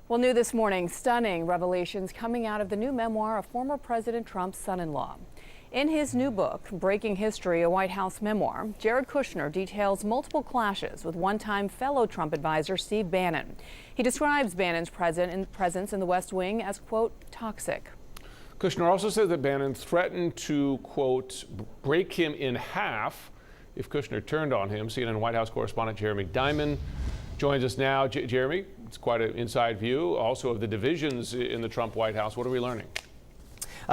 Well, new this morning, stunning revelations coming out of the new memoir of former President Trump's son-in-law. In his new book, Breaking History, a White House memoir, Jared Kushner details multiple clashes with one-time fellow Trump advisor Steve Bannon. He describes Bannon's presence in the West Wing as, quote, toxic. Kushner also said that Bannon threatened to, quote, break him in half if Kushner turned on him. CNN White House correspondent Jeremy Diamond joins us now. Jeremy, it's quite an inside view also of the divisions in the Trump White House. What are we learning?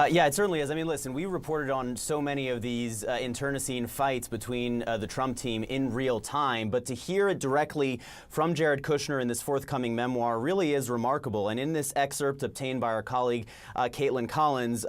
Yeah, it certainly is. I mean, listen, we reported on so many of these internecine fights between the Trump team in real time, but to hear it directly from Jared Kushner in this forthcoming memoir really is remarkable. And in this excerpt obtained by our colleague Caitlin Collins,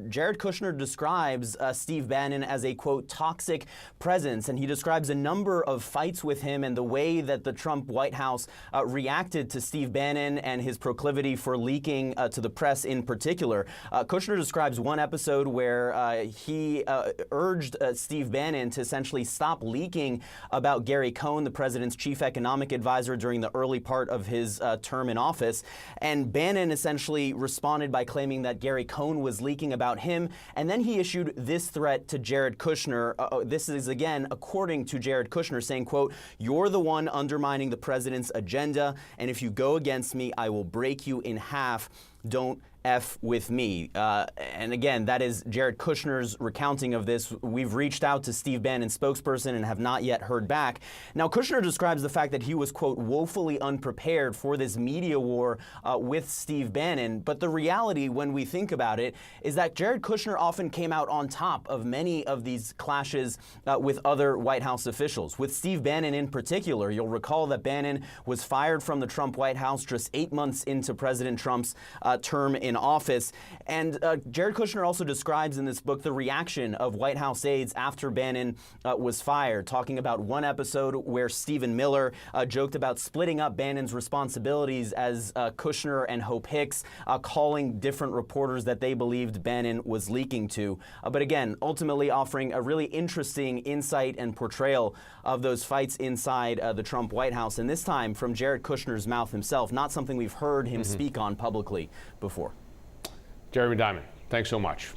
Jared Kushner describes Steve Bannon as a, quote, toxic presence, and he describes a number of fights with him and the way that the Trump White House reacted to Steve Bannon and his proclivity for leaking to the press in particular. Kushner describes one episode where he urged Steve Bannon to essentially stop leaking about Gary Cohn, the president's chief economic advisor, during the early part of his term in office. And Bannon essentially responded by claiming that Gary Cohn was leaking about him. And then he issued this threat to Jared Kushner. This is, again, according to Jared Kushner, saying, quote, "You're the one undermining the president's agenda, and if you go against me, I will break you in half. Don't F with me." And again, that is Jared Kushner's recounting of this. We've reached out to Steve Bannon's spokesperson and have not yet heard back. Now, Kushner describes the fact that he was, quote, woefully unprepared for this media war with Steve Bannon. But the reality, when we think about it, is that Jared Kushner often came out on top of many of these clashes with other White House officials. With Steve Bannon in particular, you'll recall that Bannon was fired from the Trump White House just 8 months into President Trump's term in office. And Jared Kushner also describes in this book the reaction of White House aides after Bannon was fired, talking about one episode where Stephen Miller joked about splitting up Bannon's responsibilities as Kushner and Hope Hicks calling different reporters that they believed Bannon was leaking to. But again, ultimately offering a really interesting insight and portrayal of those fights inside the Trump White House, and this time from Jared Kushner's mouth himself, not something we've heard him speak on publicly before. Jeremy Diamond, thanks so much.